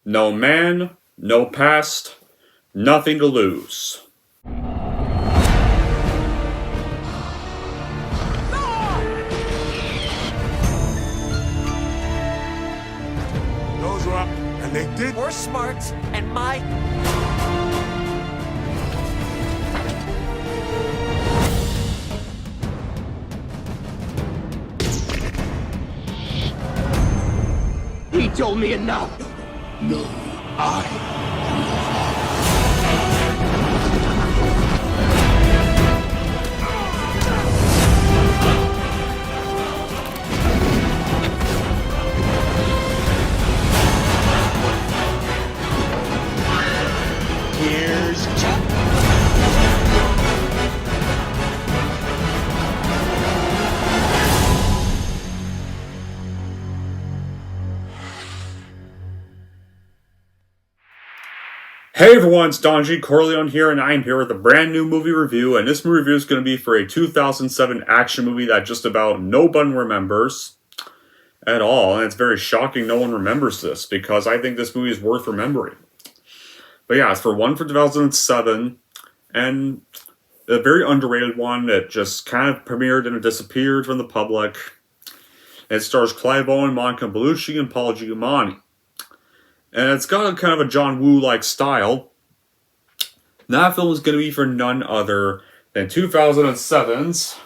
No man, no past, nothing to lose. Those were up, and they did. We're smart, and my... He told me enough. No, I. Here's Chuck. Hey everyone, it's Don G. Corleone here, and I am here with a brand new movie review, and this movie review is going to be for a 2007 action movie that just about nobody remembers at all, and it's very shocking no one remembers this, because I think this movie is worth remembering. But yeah, it's for 2007, and a very underrated one that just kind of premiered and disappeared from the public. It stars Clive Owen, Monica Bellucci, and Paul Giamatti. And it's got a kind of a John Woo-like style. And that film is going to be for none other than 2007's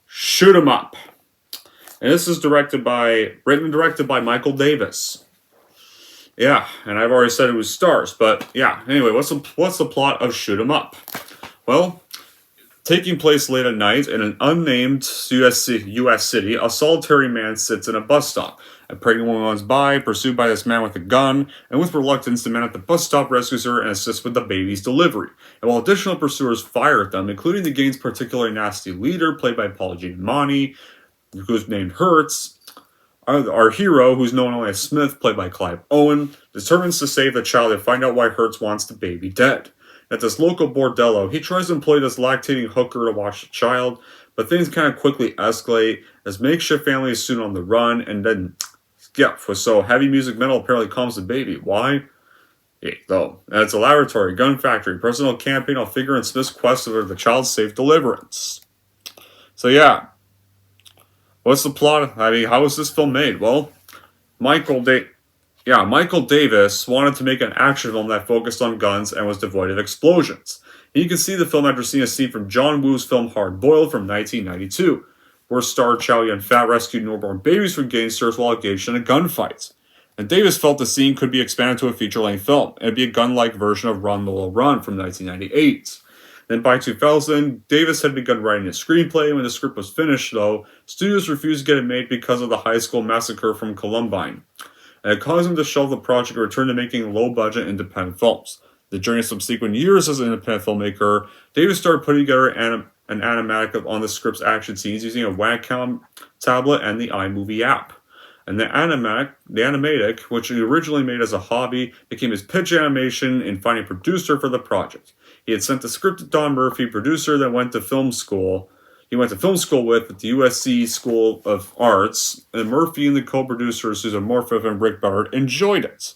Shoot 'Em Up. And this is written and directed by Michael Davis. Yeah, and I've already said it was stars, but yeah. Anyway, what's the plot of Shoot 'Em Up? Well, taking place late at night in an unnamed U.S. city, a solitary man sits in a bus stop. A pregnant woman runs by, pursued by this man with a gun, and with reluctance, the man at the bus stop rescues her and assists with the baby's delivery. And while additional pursuers fire at them, including the gang's particularly nasty leader, played by Paul Giamatti, who's named Hertz, our hero, who's known only as Smith, played by Clive Owen, determines to save the child and find out why Hertz wants the baby dead. At this local bordello, he tries to employ this lactating hooker to watch the child, but things kind of quickly escalate as makeshift family is soon on the run, and then, yeah, so heavy music metal apparently calms the baby. Why? Yeah, though. And it's a laboratory, gun factory, personal campaign will figure in Smith's quest for the child's safe deliverance. So yeah, what's the plot? I mean, how was this film made? Well, Michael Davis wanted to make an action film that focused on guns and was devoid of explosions. And you can see the film after seeing a scene from John Woo's film Hard Boiled from 1992, where star Chow Yun-fat rescued newborn babies from gangsters while engaged in a gunfight. And Davis felt the scene could be expanded to a feature-length film, and it'd be a gun-like version of Run, Lola Run from 1998. Then by 2000, Davis had begun writing a screenplay, and when the script was finished, though, studios refused to get it made because of the high school massacre from Columbine. And it caused him to shelve the project and return to making low-budget independent films. During subsequent years as an independent filmmaker, Davis started putting together an animatic on the script's action scenes using a Wacom tablet and the iMovie app. And the animatic, which he originally made as a hobby, became his pitch animation in finding a producer for the project. He had sent the script to Don Murphy, producer that went to film school. He went to film school with at the USC School of Arts, and Murphy and the co-producers Susan Morfitt and Rick Ballard enjoyed it.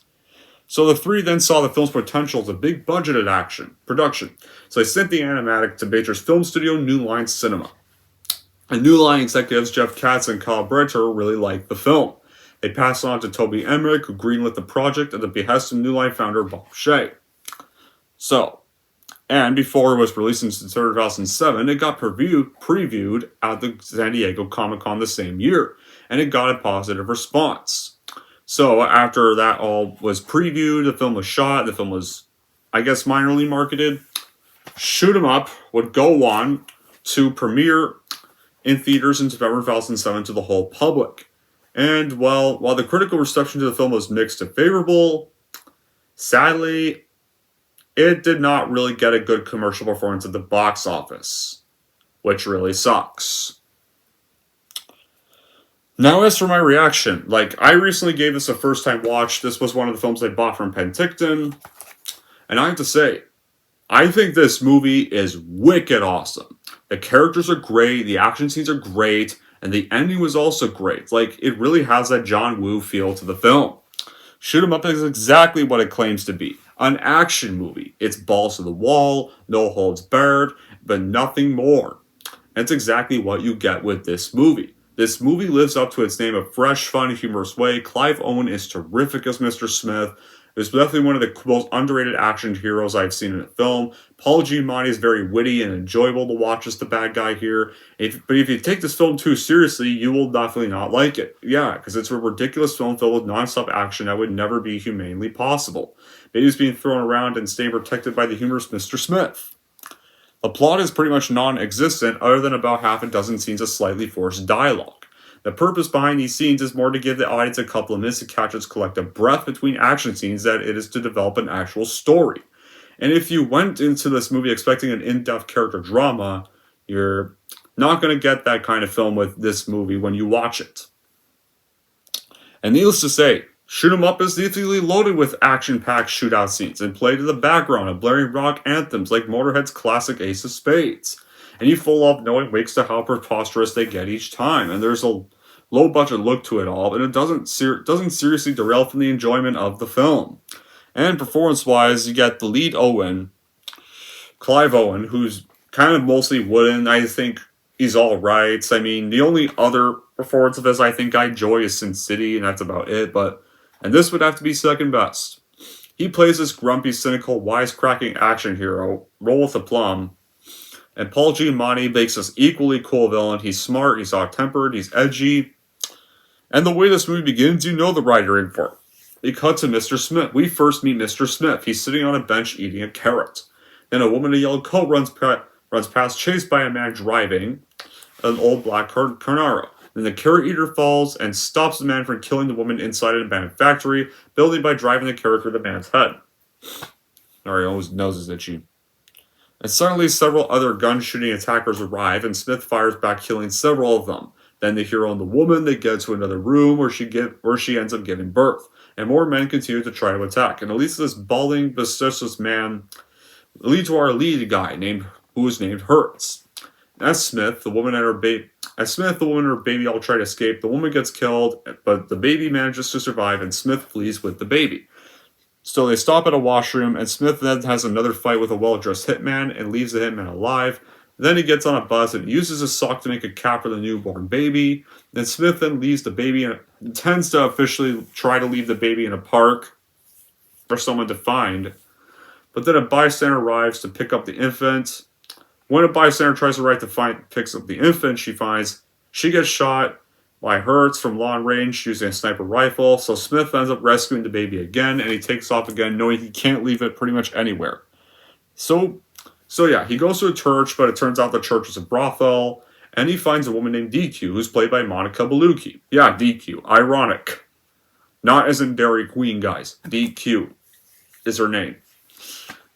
So the three then saw the film's potential as a big budgeted production. So they sent the animatic to Baker's film studio, New Line Cinema. And New Line executives Jeff Katz and Kyle Bretter really liked the film. They passed it on to Toby Emmerich, who greenlit the project at the behest of New Line founder Bob Shea. And before it was released in 2007, it got previewed at the San Diego Comic-Con the same year, and it got a positive response. So after that all was previewed, the film was shot, the film was, I guess, minorly marketed. Shoot 'Em Up would go on to premiere in theaters in September 2007 to the whole public. And while the critical reception to the film was mixed to favorable, sadly, it did not really get a good commercial performance at the box office, which really sucks. Now, as for my reaction, I recently gave this a first-time watch. This was one of the films I bought from Penticton. And I have to say, I think this movie is wicked awesome. The characters are great, the action scenes are great, And the ending was also great. Like, it really has that John Woo feel to the film. Shoot 'em Up is exactly what it claims to be. An action movie. It's balls to the wall, no holds barred, but nothing more. And it's exactly what you get with this movie. This movie lives up to its name, a fresh, fun, humorous way. Clive Owen is terrific as Mr. Smith. He's definitely one of the most underrated action heroes I've seen in a film. Paul Giamatti is very witty and enjoyable to watch as the bad guy here. But if you take this film too seriously, you will definitely not like it. Yeah, because it's a ridiculous film filled with non-stop action that would never be humanely possible. Babies being thrown around and staying protected by the humorous Mr. Smith. The plot is pretty much non-existent other than about half a dozen scenes of slightly forced dialogue. The purpose behind these scenes is more to give the audience a couple of minutes to catch its collective breath between action scenes than it is to develop an actual story. And if you went into this movie expecting an in-depth character drama, you're not going to get that kind of film with this movie when you watch it. And needless to say, Shoot 'em Up is lethally loaded with action-packed shootout scenes and played to the background of blaring rock anthems like Motorhead's classic Ace of Spades. And you full of knowing wakes to how preposterous they get each time. And there's a low-budget look to it all, and it doesn't seriously derail from the enjoyment of the film. And performance-wise, you get the lead Owen, Clive Owen, who's kind of mostly wooden. I think he's all right. I mean, the only other performance of his I think I enjoy is Sin City, and that's about it. And this would have to be second best. He plays this grumpy, cynical, wisecracking action hero, roll with aplomb. And Paul Giamatti makes this equally cool villain. He's smart, he's hot-tempered, he's edgy. And the way this movie begins, you know the writer in for it. It cuts to Mr. Smith. We first meet Mr. Smith. He's sitting on a bench eating a carrot. Then a woman in a yellow coat runs past, chased by a man driving an old black Carnaro. Then the carrot eater falls and stops the man from killing the woman inside an abandoned factory, building by driving the carrot through the man's head. Sorry, his nose is itchy. And suddenly several other gun-shooting attackers arrive, and Smith fires back, killing several of them. Then the hero and the woman, they get to another room where she ends up giving birth. And more men continue to try to attack. And at least this balding, vicious man lead to our lead guy, who is named Hertz. As Smith, the woman and her baby all try to escape. The woman gets killed, but the baby manages to survive, and Smith flees with the baby. So they stop at a washroom, and Smith then has another fight with a well-dressed hitman and leaves the hitman alive. Then he gets on a bus and uses his sock to make a cap for the newborn baby. Then Smith then leaves the baby and intends to officially try to leave the baby in a park for someone to find. But then a bystander arrives to pick up the infant. When a bystander tries to picks up the infant she gets shot by Hertz from long range using a sniper rifle. So Smith ends up rescuing the baby again, and he takes off again, knowing he can't leave it pretty much anywhere. So yeah, he goes to a church, but it turns out the church is a brothel, and he finds a woman named DQ, who's played by Monica Bellucci. Yeah, DQ. Ironic. Not as in Dairy Queen, guys. DQ is her name.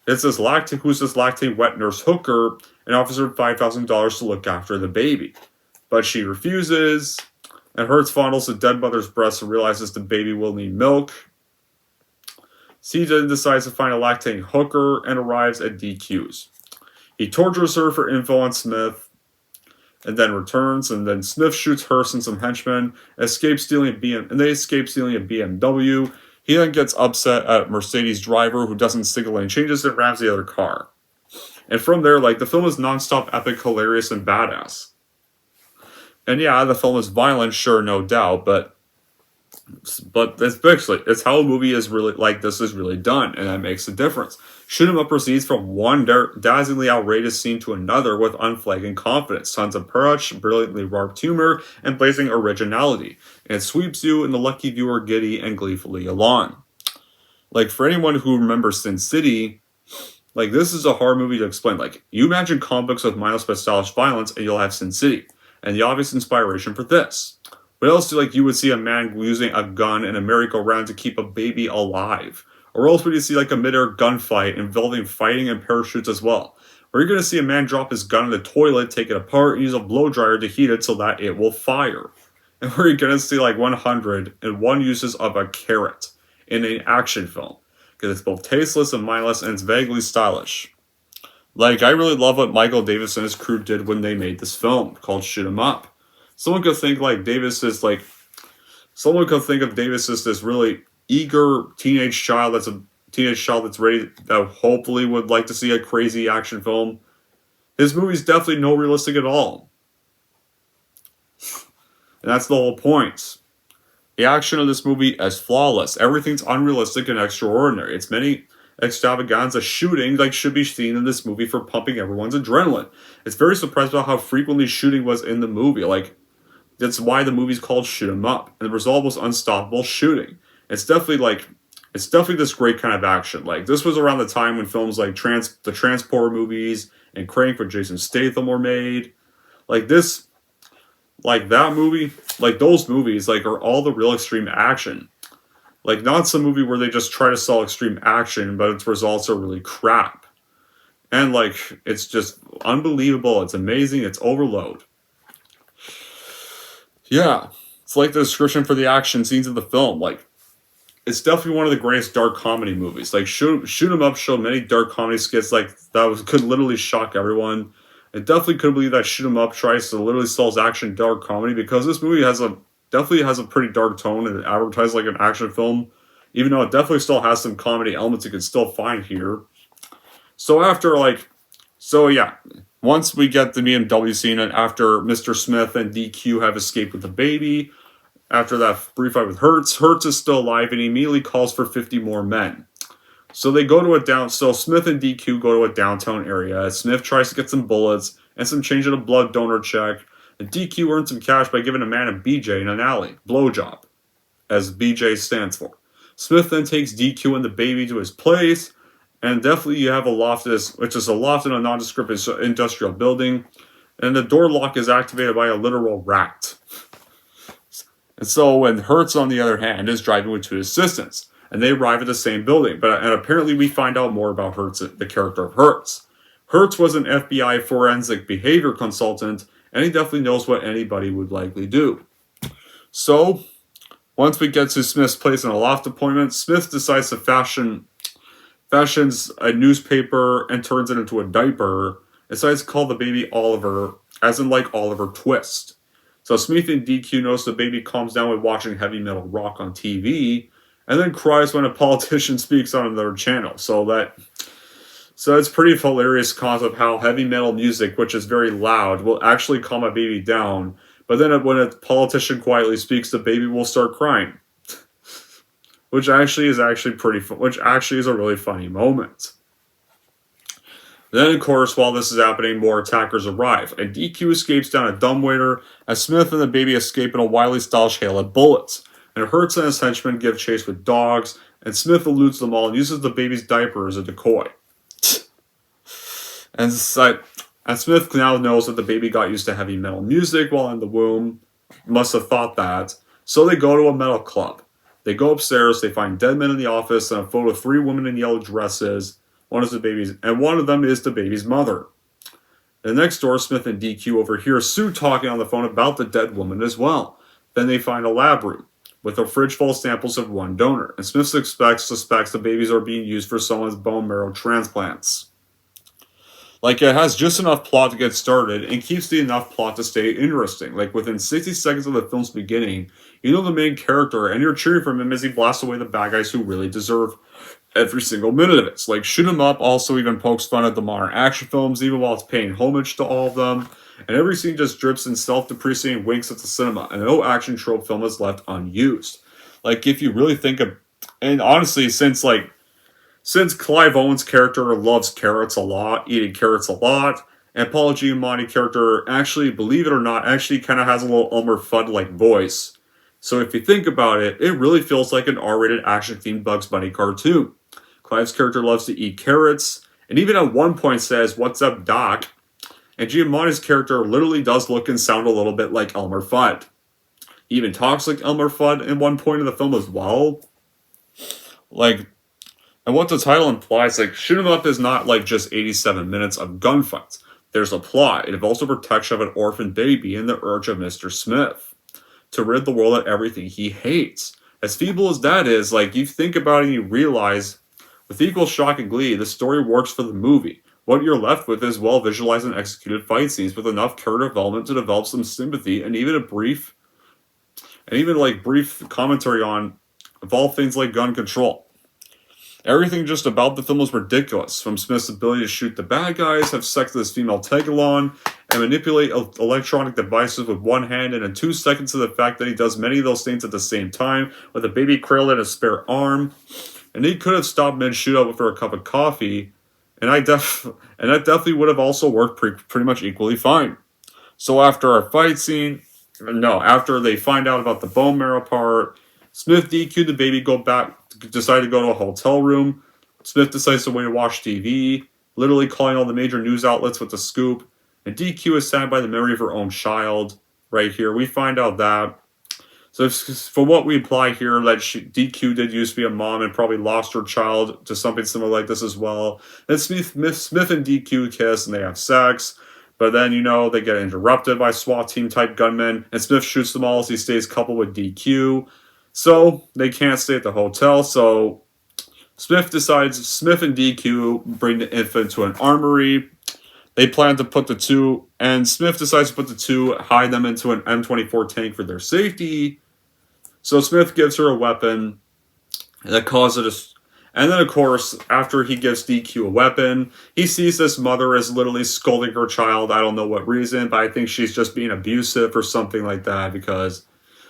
It's this lactate wet nurse hooker and offers her $5,000 to look after the baby. But she refuses, and Hertz fondles the dead mother's breast and realizes the baby will need milk. He then decides to find a lactating hooker and arrives at DQ's. He tortures her for info on Smith, and then returns, and then Smith shoots Hertz and some henchmen, they escape stealing a BMW. He then gets upset at Mercedes' driver, who doesn't signal any changes, and rams the other car. And from there, the film is non-stop epic, hilarious, and badass. And yeah, the film is violent, sure, no doubt, but it's how a movie is really, this is really done, and that makes a difference. Shoot 'em Up proceeds from one dazzlingly outrageous scene to another with unflagging confidence, tons of punch, brilliantly warped humor, and blazing originality. And it sweeps you and the lucky viewer giddy and gleefully along. For anyone who remembers Sin City, this is a hard movie to explain. You imagine comic books with mindless but stylish violence, and you'll have Sin City. And the obvious inspiration for this. What else you would see a man using a gun and a merry-go-round to keep a baby alive? Or else would you see a mid-air gunfight involving fighting and parachutes as well? Or you're going to see a man drop his gun in the toilet, take it apart, and use a blow dryer to heat it so that it will fire. And where you're going to see 101 uses of a carrot in an action film. Because it's both tasteless and mindless, and it's vaguely stylish. I really love what Michael Davis and his crew did when they made this film, called Shoot 'em Up. someone could think like Davis is like, someone could think of Davis as this really eager teenage child that's ready, that hopefully would like to see a crazy action film. His movie's definitely no realistic at all. And that's the whole point. The action of this movie is flawless. Everything's unrealistic and extraordinary. It's many extravaganza shooting like should be seen in this movie for pumping everyone's adrenaline. It's very surprised about how frequently shooting was in the movie. Like, that's why the movie's called Shoot 'Em Up. And the result was unstoppable shooting. It's definitely this great kind of action. Like, this was around the time when films like the Transporter movies and Crank with Jason Statham were made. Like this, like that movie, like those movies, like are all the real extreme action. Like, not some movie where they just try to sell extreme action, but its results are really crap. And like, it's just unbelievable. It's amazing. It's overload. Yeah, it's like the description for the action scenes of the film. Like, it's definitely one of the greatest dark comedy movies. Like, Shoot 'Em Up showed many dark comedy skits like that could literally shock everyone. I definitely couldn't believe that Shoot 'Em Up tries to literally sells action dark comedy, because this movie definitely has a pretty dark tone and it advertised like an action film, even though it definitely still has some comedy elements you can still find here. So yeah, once we get the BMW scene and after Mr. Smith and DQ have escaped with the baby, after that brief fight with Hertz is still alive and he immediately calls for 50 more men. So Smith and DQ go to a downtown area. Smith tries to get some bullets and some change in a blood donor check. And DQ earns some cash by giving a man a BJ in an alley. Blowjob, as BJ stands for. Smith then takes DQ and the baby to his place. And definitely you have a loft, which is a loft in a nondescript industrial building. And the door lock is activated by a literal rat. And so when Hertz, on the other hand, is driving with two assistants. And they arrive at the same building. And apparently we find out more about Hertz, the character of Hertz. Hertz was an FBI forensic behavior consultant, and he definitely knows what anybody would likely do. So, once we get to Smith's place in a loft appointment, Smith decides to fashions a newspaper and turns it into a diaper. Decides to call the baby Oliver, as in like Oliver Twist. So Smith and DQ notice the baby calms down with watching heavy metal rock on TV, and then cries when a politician speaks on another channel. So it's pretty hilarious concept how heavy metal music, which is very loud, will actually calm a baby down. But then when a politician quietly speaks, the baby will start crying. Which actually is a really funny moment. Then, of course, while this is happening, more attackers arrive, and DQ escapes down a dumbwaiter as Smith and the baby escape in a wildly stylish hail of bullets. And Hertz and his henchmen give chase with dogs, and Smith eludes them all and uses the baby's diaper as a decoy. And Smith now knows that the baby got used to heavy metal music while in the womb. Must have thought that. So they go to a metal club. They go upstairs, they find dead men in the office, and a photo of 3 women in yellow dresses. One of them is the baby's mother. And next door, Smith and DQ overhear Sue talking on the phone about the dead woman as well. Then they find a lab room with a fridge full of samples of one donor, and Smith suspects the babies are being used for someone's bone marrow transplants. Like, it has just enough plot to get started and keeps the enough plot to stay interesting. Like, within 60 seconds of the film's beginning, you know the main character and you're cheering for him as he blasts away the bad guys who really deserve every single minute of it. So, like, Shoot 'Em Up also even pokes fun at the modern action films, even while it's paying homage to all of them. And every scene just drips in self-depreciating winks at the cinema, and no action trope film is left unused. Like, if you really think of, and honestly, since Clive Owen's character loves carrots a lot, eating carrots a lot, and Paul Giamatti character actually, believe it or not, actually kind of has a little Elmer Fudd-like voice. So if you think about it, it really feels like an R-rated action-themed Bugs Bunny cartoon. Clive's character loves to eat carrots, and even at one point says, "What's up, Doc?" And Giamatti's character literally does look and sound a little bit like Elmer Fudd. He even talks like Elmer Fudd at one point in the film as well. And what the title implies, Shoot 'Em Up is not just 87 minutes of gunfights. There's a plot. It involves the protection of an orphan baby and the urge of Mr. Smith to rid the world of everything he hates. As feeble as that is, you think about it and you realize, with equal shock and glee, the story works for the movie. what you're left with is well visualized and executed fight scenes with enough character development to develop some sympathy and even brief commentary on of all things like gun control. Everything just about the film was ridiculous, from Smith's ability to shoot the bad guys, have sex with his female tag-along, and manipulate electronic devices with one hand, and in 2 seconds to the fact that he does many of those things at the same time, with a baby cradled in a spare arm. And he could have stopped mid-shootout for a cup of coffee, and that definitely would have also worked pretty much equally fine. So after after they find out about the bone marrow part, Smith DQ'd the baby, decided to go to a hotel room. Smith decides to wait to watch TV, literally calling all the major news outlets with the scoop. And DQ is sad by the memory of her own child. Right here, we find out that. So for what we imply here, that DQ did used to be a mom and probably lost her child to something similar like this as well. Then Smith and DQ kiss and they have sex. But then, they get interrupted by SWAT team type gunmen. And Smith shoots them all as he stays coupled with DQ. So they can't stay at the hotel. So Smith and DQ bring the infant to an armory. They plan to put the two, and Smith decides to put the two, hide them into an M24 tank for their safety. So Smith gives her a weapon that causes and then, of course, after he gives DQ a weapon, he sees this mother is literally scolding her child. I don't know what reason, but I think she's just being abusive or something like that, because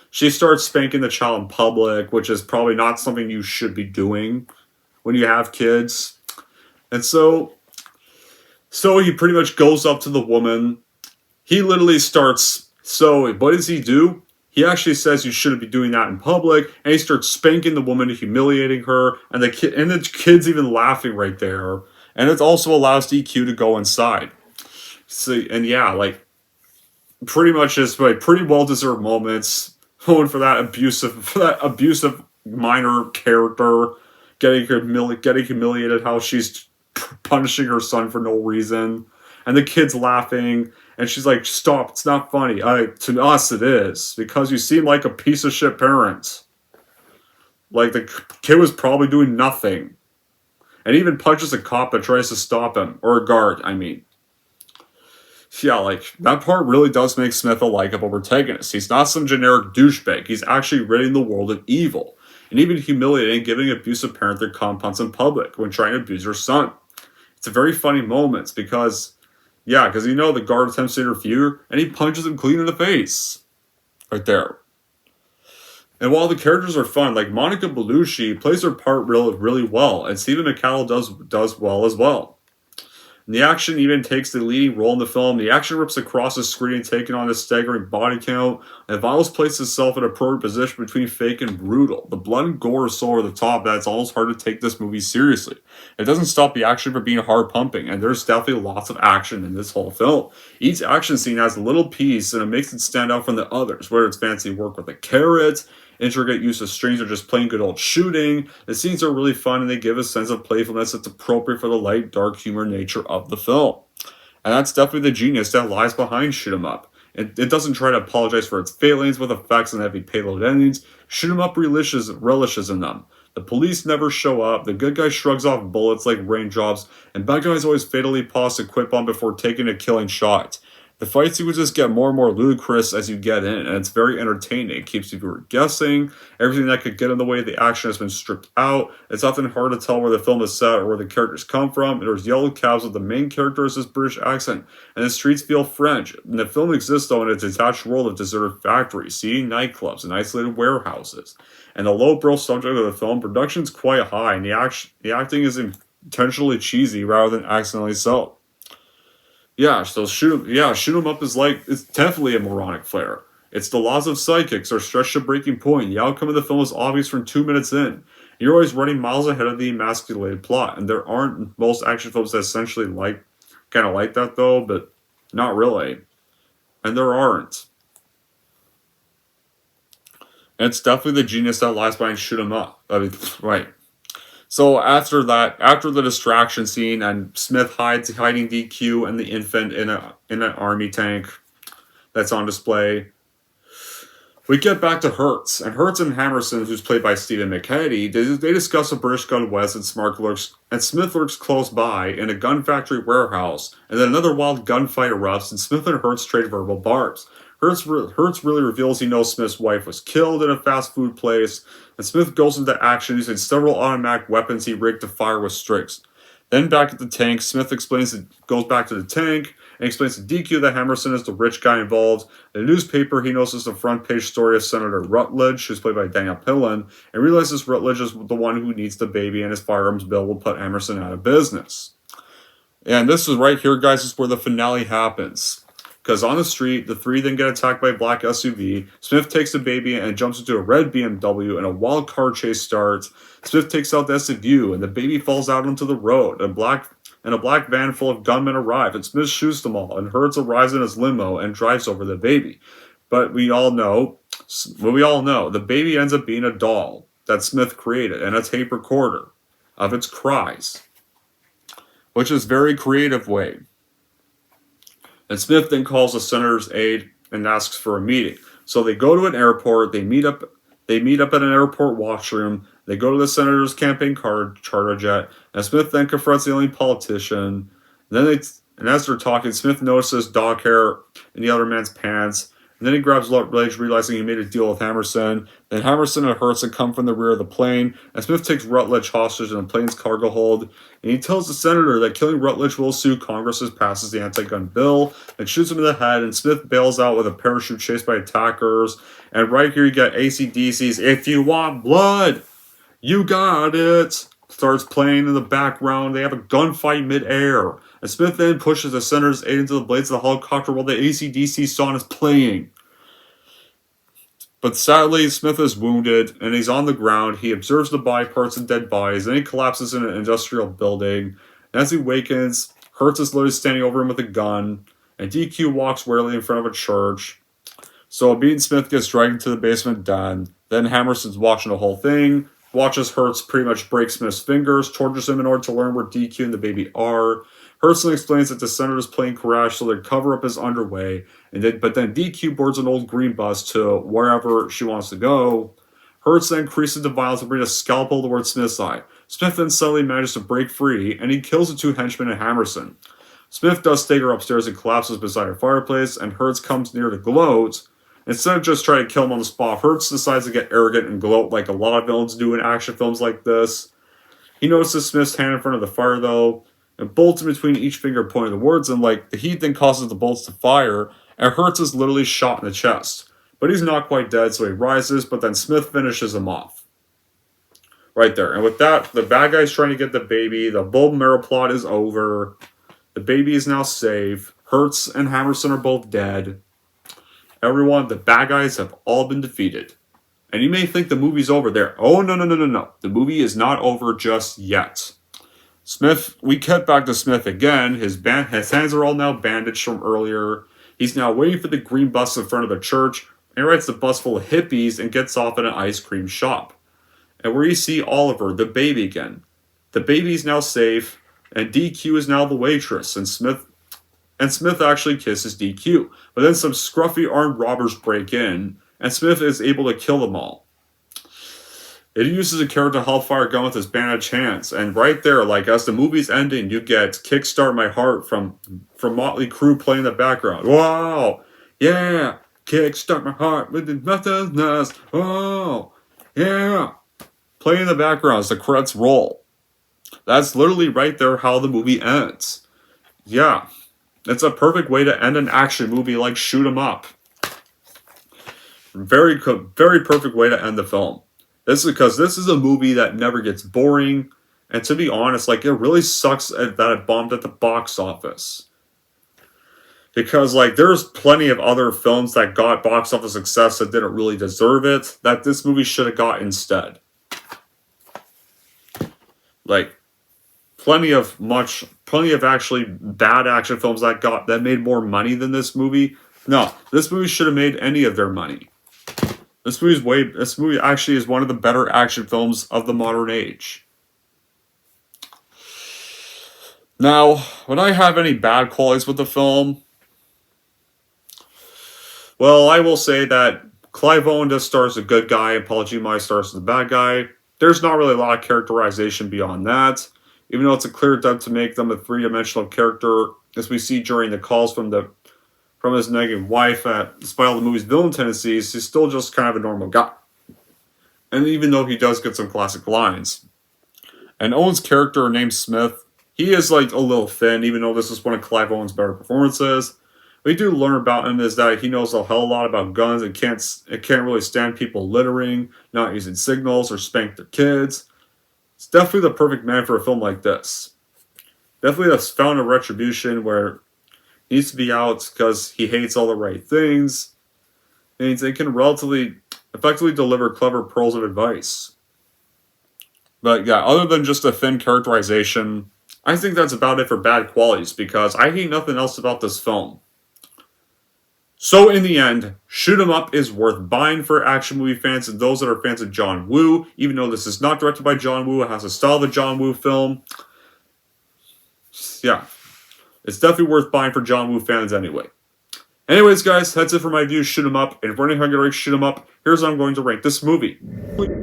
she starts spanking the child in public, which is probably not something you should be doing when you have kids. And so he pretty much goes up to the woman. He literally starts, so what does he do? He actually says you shouldn't be doing that in public, and he starts spanking the woman, humiliating her, and the kid's even laughing right there. And it also allows DQ to go inside. So, and yeah, pretty much just pretty well-deserved moments going for that abusive minor character getting humiliated, how she's punishing her son for no reason, and the kid's laughing. And she's like, stop, it's not funny. To us it is, because you seem like a piece of shit parent. The kid was probably doing nothing. And even punches a cop that tries to stop him. Or a guard, I mean. Yeah, that part really does make Smith a likable protagonist. He's not some generic douchebag. He's actually ridding the world of evil. And even humiliating and giving an abusive parent their comeuppance in public when trying to abuse her son. It's a very funny moment, because the guard attempts to interfere, and he punches him clean in the face. Right there. And while the characters are fun, Monica Bellucci plays her part really, really well, and Stephen McCall does well as well. And the action even takes the leading role in the film. The action rips across the screen, taking on a staggering body count, and violence places itself in an appropriate position between fake and brutal. The blood and gore is so over the top that it's almost hard to take this movie seriously. It doesn't stop the action from being hard pumping, and there's definitely lots of action in this whole film. Each action scene has a little piece, and it makes it stand out from the others, whether it's fancy work with the carrots, intricate use of strings, or just plain good old shooting. The scenes are really fun, and they give a sense of playfulness that's appropriate for the light, dark humor nature of the film. And that's definitely the genius that lies behind Shoot 'em Up. It doesn't try to apologize for its failings with effects and heavy payload endings. Shoot 'em Up relishes in them. The police never show up, the good guy shrugs off bullets like raindrops, and bad guys always fatally pause to quit bomb before taking a killing shot. The fight sequences get more and more ludicrous as you get in, and it's very entertaining. It keeps you guessing. Everything that could get in the way of the action has been stripped out. It's often hard to tell where the film is set or where the characters come from. There's yellow cabs with the main character as his British accent, and the streets feel French. And the film exists, though, in a detached world of deserted factories, seedy nightclubs, and isolated warehouses. And the low-brow subject of the film, production's quite high, and the acting is intentionally cheesy rather than accidentally so. Shoot 'em Up is it's definitely a moronic flair. It's the laws of sidekicks are stretched to breaking point. The outcome of the film is obvious from 2 minutes in. You're always running miles ahead of the emasculated plot, and there aren't most action films that essentially kind of like that though, but not really. And there aren't. And it's definitely the genius that lies behind Shoot 'em Up. Right. So after the distraction scene, and Smith hiding DQ and the infant in an army tank that's on display, We get back to Hertz, and Hertz and Hammerson, who's played by Stephen McHattie, they discuss a British gun West and Smith lurks close by in a gun factory warehouse, and then another wild gunfight erupts, and Smith and Hertz trade verbal barbs. Hertz really reveals he knows Smith's wife was killed in a fast food place, and Smith goes into action using several automatic weapons he rigged to fire with Strix. Then back at the tank, Smith goes back to the tank and explains to DQ that Hammerson is the rich guy involved. In the newspaper, he notices the front page story of Senator Rutledge, who's played by Daniel Pillen, and realizes Rutledge is the one who needs the baby, and his firearms bill will put Hammerson out of business. And this is right here, guys, is where the finale happens. Because on the street, the three then get attacked by a black SUV. Smith takes the baby and jumps into a red BMW, and a wild car chase starts. Smith takes out the SUV, and the baby falls out onto the road. A black van full of gunmen arrive, and Smith shoots them all, and Hertz arrives in his limo and drives over the baby. But we all know, the baby ends up being a doll that Smith created, and a tape recorder of its cries, which is a very creative way. And Smith then calls the senator's aide and asks for a meeting. So they go to an airport, they meet up at an airport washroom, they go to the senator's campaign charter jet, and Smith then confronts the only politician. And as they're talking, Smith notices dog hair in the other man's pants. And then he grabs Rutledge, realizing he made a deal with Hammerson. Then Hammerson and Hertz come from the rear of the plane, and Smith takes Rutledge hostage in the plane's cargo hold. And he tells the senator that killing Rutledge will sue Congress as passes the anti-gun bill, and shoots him in the head, and Smith bails out with a parachute chased by attackers. And right here you get AC/DC's "If You Want Blood, You Got It" starts playing in the background. They have a gunfight mid-air. And Smith then pushes the senator's aide into the blades of the helicopter while the AC/DC song is playing. But sadly, Smith is wounded, and he's on the ground. He observes the body parts and dead bodies, and he collapses in an industrial building. And as he wakens, Hertz is literally standing over him with a gun, and DQ walks warily in front of a church. So beaten Smith gets dragged into the basement den. Then Hammerson's watching the whole thing, watches Hertz pretty much break Smith's fingers, tortures him in order to learn where DQ and the baby are. Hertz explains that the senator's plane crashed, so they cover up his underway. But then DQ boards an old green bus to wherever she wants to go. Hertz then increases the violence and brings a scalpel towards Smith's eye. Smith then suddenly manages to break free, and he kills the two henchmen and Hammerson. Smith does stagger upstairs and collapses beside a fireplace, and Hertz comes near to gloat. Instead of just trying to kill him on the spot, Hertz decides to get arrogant and gloat like a lot of villains do in action films like this. He notices Smith's hand in front of the fire, though, and bolts in between each finger pointing towards him, like the heat then causes the bolts to fire, and Hertz is literally shot in the chest. But he's not quite dead, so he rises, but then Smith finishes him off. Right there. And with that, the bad guy's trying to get the baby, the Bulb Merrill plot is over, the baby is now safe, Hertz and Hammerson are both dead. Everyone, the bad guys have all been defeated. And you may think the movie's over there. Oh, no. The movie is not over just yet. Smith, we cut back to Smith again. His hands are all now bandaged from earlier. He's now waiting for the green bus in front of the church, and rides the bus full of hippies and gets off at an ice cream shop. And where you see Oliver, the baby again. The baby's now safe, and DQ is now the waitress, and Smith actually kisses DQ. But then some scruffy armed robbers break in, and Smith is able to kill them all. It uses a character Hellfire gun with his bandaged hands, and right there, like as the movie's ending, you get "Kickstart My Heart" from Motley Crue playing in the background. Wow, yeah, kickstart my heart with the methodness. Oh, yeah, playing in the background as the credits roll. That's literally right there how the movie ends. Yeah, it's a perfect way to end an action movie like Shoot 'Em Up. Very perfect way to end the film. This is because this is a movie that never gets boring, and to be honest, like it really sucks that it bombed at the box office. Because like there's plenty of other films that got box office success that didn't really deserve it, that this movie should have got instead. Like plenty of actually bad action films that made more money than this movie. No, this movie should have made any of their money. This movie actually is one of the better action films of the modern age. Now, would I have any bad qualities with the film? Well, I will say that Clive Owen just stars the good guy, and Paul Giamatti stars the bad guy. There's not really a lot of characterization beyond that, even though it's a clear attempt to make them a three-dimensional character, as we see during the calls from his negative wife. Despite all the movie's villain tendencies, he's still just kind of a normal guy. And even though he does get some classic lines. And Owen's character, named Smith, he is like a little thin, even though this is one of Clive Owen's better performances. What we do learn about him is that he knows a hell of a lot about guns and can't really stand people littering, not using signals, or spank their kids. It's definitely the perfect man for a film like this. Definitely that's found a retribution where he needs to be out because he hates all the right things. And they can relatively effectively deliver clever pearls of advice. But yeah, other than just a thin characterization, I think that's about it for bad qualities, because I hate nothing else about this film. So in the end, Shoot 'Em Up is worth buying for action movie fans and those that are fans of John Woo. Even though this is not directed by John Woo, it has the style of a John Woo film. Yeah, it's definitely worth buying for John Woo fans anyway. Anyways, guys, that's it for my review of Shoot 'Em Up. And if we're going to rank Shoot 'Em Up, here's how I'm going to rank this movie.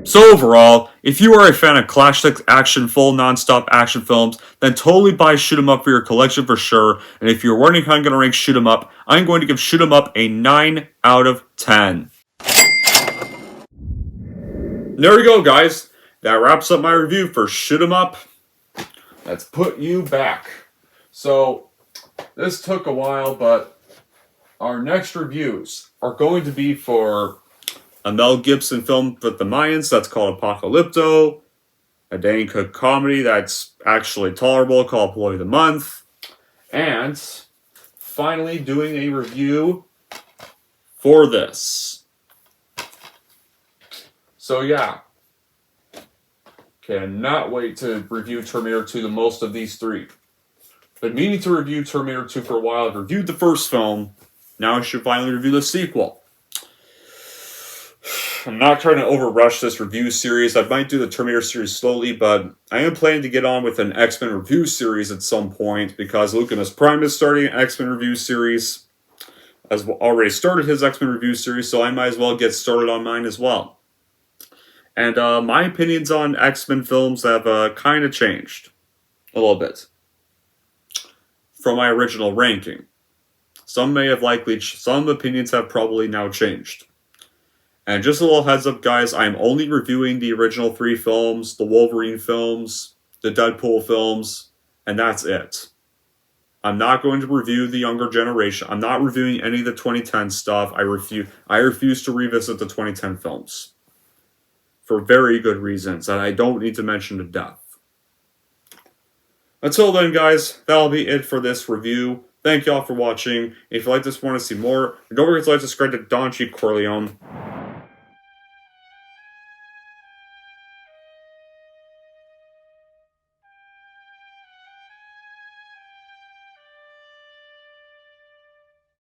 So overall, if you are a fan of classic action, full non-stop action films, then totally buy Shoot 'Em Up for your collection for sure. And if you're wondering how I'm going to rank Shoot 'Em Up, I'm going to give Shoot 'Em Up a 9 out of 10. There we go, guys. That wraps up my review for Shoot 'Em Up. Let's put you back. So, this took a while, but our next reviews are going to be for a Mel Gibson film with the Mayans that's called Apocalypto, a Dane Cook comedy that's actually tolerable called Employee of the Month, and finally doing a review for this. So yeah, cannot wait to review Terminator 2, the most of these three. Been meaning to review Terminator 2 for a while. I've reviewed the first film. Now I should finally review the sequel. I'm not trying to overrush this review series. I might do the Terminator series slowly, but I am planning to get on with an X-Men review series at some point, because Lucas Prime is starting an X-Men review series. Has already started his X-Men review series, so I might as well get started on mine as well. And my opinions on X-Men films have kind of changed a little bit from my original ranking. Some opinions have probably now changed. And just a little heads up, guys, I'm only reviewing the original 3 films, the Wolverine films, the Deadpool films, and that's it. I'm not going to review the younger generation. I'm not reviewing any of the 2010 stuff. I refuse to revisit the 2010 films. For very good reasons that I don't need to mention to death. Until then, guys, that'll be it for this review. Thank y'all for watching. If you like this, want to see more, don't forget to like, subscribe to Don Cheap Corleone.